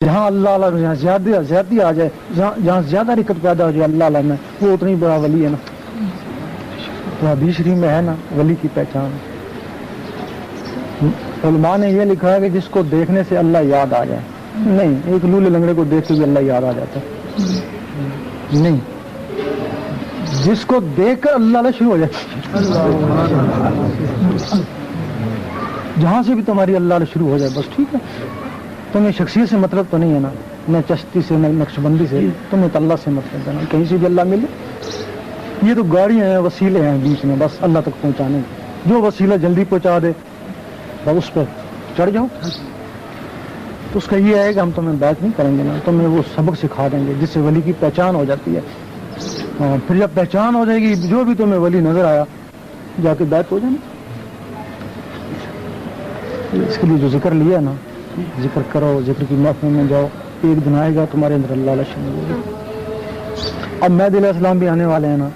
جہاں اللہ اللہ میں زیادتی آ جائے، جہاں زیادہ رکت پیدا ہو جائے اللہ اللہ میں، وہ اتنی بڑا ولی ہے نا. تو حدیث شریف میں ہے نا ولی کی پہچان. علماء نے یہ لکھا ہے کہ جس کو دیکھنے سے اللہ یاد آ جائے. نہیں، ایک لولے لنگڑے کو دیکھ کے بھی اللہ یاد آ جاتا ہے. نہیں، جس کو دیکھ کر اللہ اللہ شروع ہو جائے. جہاں سے بھی تمہاری اللہ اللہ شروع ہو جائے بس ٹھیک ہے. تمہیں شخصیت سے مطلب تو نہیں ہے نا، نہ چشتی سے، نہ نقشبندی سے، تمہیں تو اللہ سے مطلب ہے نا. کہیں سے بھی اللہ ملے. یہ تو گاڑیاں ہیں، وسیلے ہیں بیچ میں بس اللہ تک پہنچانے کے. جو وسیلہ جلدی پہنچا دے بس اس پہ چڑھ جاؤ. تو اس کا یہ ہے کہ ہم تمہیں بیعت نہیں کریں گے نا، تمہیں وہ سبق سکھا دیں گے جس سے ولی کی پہچان ہو جاتی ہے. پھر جب پہچان ہو جائے گی، جو بھی تمہیں ولی نظر آیا جا کے بیعت ہو جانا. اس کے لیے جو ذکر لیا نا، ذکر کرو، ذکر کی محفل میں جاؤ. ایک دن آئے گا تمہارے اندر اللہ اللہ شامل ہوگا. اب مہدی علیہ السلام بھی آنے والے ہیں نا.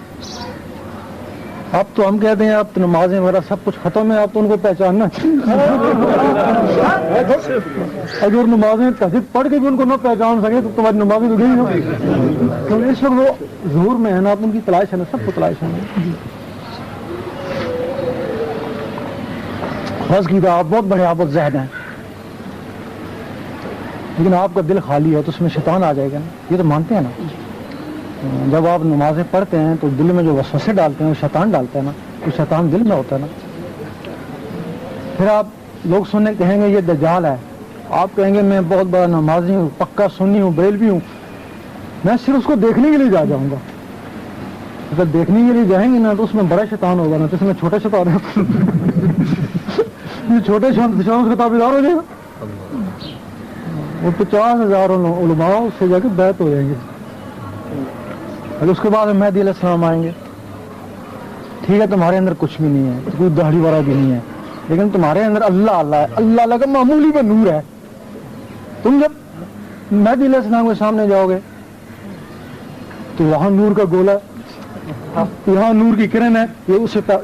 اب تو ہم کہتے ہیں اب تو نمازیں وغیرہ سب کچھ ختم ہے، اب تو ان کو پہچاننا. اگر نمازیں تہجد پڑھ کے بھی ان کو نہ پہچان سکے تو تمہاری نمازیں تو گئی نا. تو اس وقت وہ ظہور میں ہے نا، اب ان کی تلاش ہے نا، سب کو تلاش ہے نا. فرض کی آپ بہت بڑے آپ زہد ہیں، لیکن آپ کا دل خالی ہے تو اس میں شیطان آ جائے گا نا. یہ تو مانتے ہیں نا. جب آپ نمازیں پڑھتے ہیں تو دل میں جو وسوسے ڈالتے ہیں وہ شیطان ڈالتا ہے نا. تو شیطان دل میں ہوتا ہے نا. پھر آپ لوگ سننے کہیں گے یہ دجال ہے، آپ کہیں گے میں بہت بڑا نمازی ہوں، پکا سنی ہوں، بریلوی ہوں، میں صرف اس کو دیکھنے کے لیے جاؤں گا. اگر دیکھنے کے لیے جائیں گے نا تو اس میں بڑا شیطان ہوگا نا، تو اس میں چھوٹا شیطان ہے. یہ چھوٹے شیطان کا تابعدار ہو جائے گا. وہ 50,000 علماء اس سے جا کے بیعت ہو جائیں گے. اور اس کے بعد مہدی علیہ السلام آئیں گے. ٹھیک ہے، تمہارے اندر کچھ بھی نہیں ہے، کوئی داڑھی والا بھی نہیں ہے، لیکن تمہارے اندر اللہ اللہ ہے. اللہ اللہ کا معمولی میں نور ہے. تم جب مہدی علیہ السلام کے سامنے جاؤ گے تو وہاں نور کا گولا، یہاں نور کی کرن ہے. یہ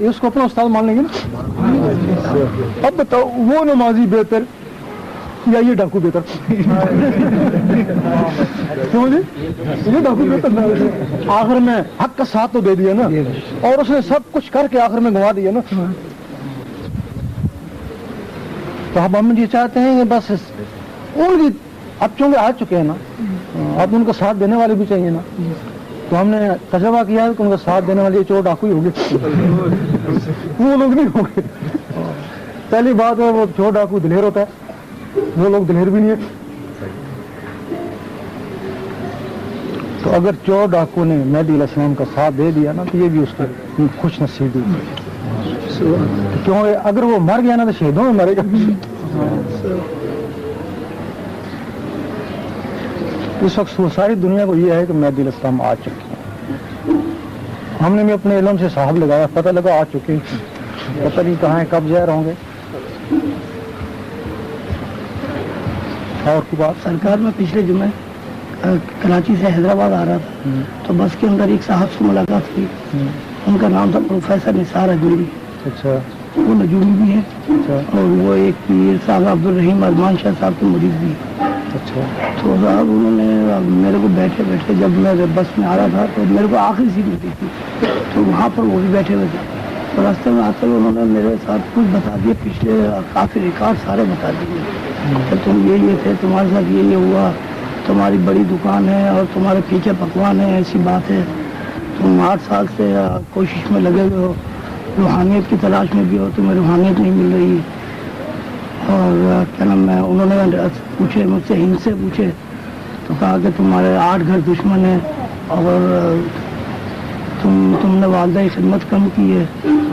اس کو اپنا استاد مان لیں گے نا. اب بتاؤ وہ نمازی بہتر یا یہ ڈاکو بہتر؟ یہ ڈاکو بہتر. آخر میں حق کا ساتھ تو دے دیا نا، اور اس نے سب کچھ کر کے آخر میں گنوا دیا نا. تو اب ہم یہ چاہتے ہیں کہ بس ان کی اب چونکہ آ چکے ہیں نا، اب ان کو ساتھ دینے والے بھی چاہیے نا. تو ہم نے تجربہ کیا ہے کہ ان کا ساتھ دینے والے چور ڈاکو ہی ہوں گے، وہ لوگ نہیں ہوں گے. پہلی بات ہے وہ چور ڈاکو دلیر ہوتا ہے، وہ لوگ دلیر بھی نہیں ہے. تو اگر چور ڈاکو نے مہدی علیہ السلام کا ساتھ دے دیا نا تو یہ بھی اس کی خوش نصیبی. کیوں اگر وہ مر گیا نا تو شہیدوں میں مرے گا. اس وقت ساری دنیا کو یہ ہے کہ مہدی علیہ السلام آ چکے ہیں. ہم نے بھی اپنے علم سے صاحب لگایا، پتہ لگا آ چکے ہیں. پتہ نہیں کہاں ہیں، کب ظاہر ہوں گے. اور کی بات سرکار میں پچھلے جمعے کراچی سے حیدرآباد آ رہا تھا تو بس کے اندر ایک صاحب سے ملاقات ہوئی. ان کا نام تھا پروفیسر نثار اجوری. اچھا. وہ نجومی بھی ہیں اور وہ ایک پیر صاحب عبدالرحیم ارمان شاہ صاحب کے مرید بھی ہیں. اچھا. تو صاحب انہوں نے میرے کو بیٹھے بیٹھے جب میں بس میں آ رہا تھا تو میرے کو آخری سیٹ ملی تھی، تو وہاں پر وہ بھی بیٹھے ہوئے تھے. تو راستے میں آتے ہوئے انہوں نے میرے ساتھ کچھ بتا دیے، پچھلے کافی ریکارڈ سارے بتا دیے کہ تم یہ تھے، تمہارے ساتھ یہ ہوا، تمہاری بڑی دکان ہے اور تمہارے پیچھے پکوان ہے، ایسی بات ہے. تم 8 سال سے کوشش میں لگے ہوئے ہو، روحانیت کی تلاش میں بھی ہو، تمہیں روحانیت نہیں مل رہی. اور کیا نام ہے، انہوں نے پوچھے مجھ سے، ہند سے پوچھے تو کہا کہ تمہارے 8 گھر دشمن ہیں اور تم نے والدہ کی خدمت کم کی ہے،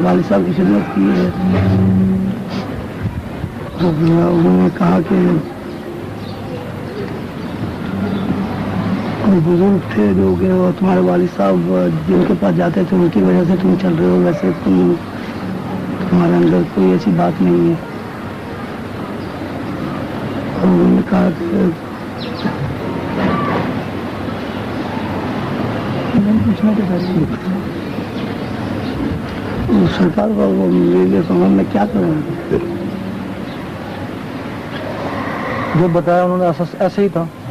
والد صاحب کی خدمت کی ہے. انہوں نے کہا کہ بزرگ تھے جو کہ تمہارے والد صاحب جن کے پاس جاتے تھے ان کی وجہ سے تم چل رہے ہو، ویسے تمہارے اندر کوئی ایسی بات نہیں ہے. اور انہوں نے کہا کہ سرکار کا وہ میں کیا کروں. جو بتایا انہوں نے ایسے ہی تھا.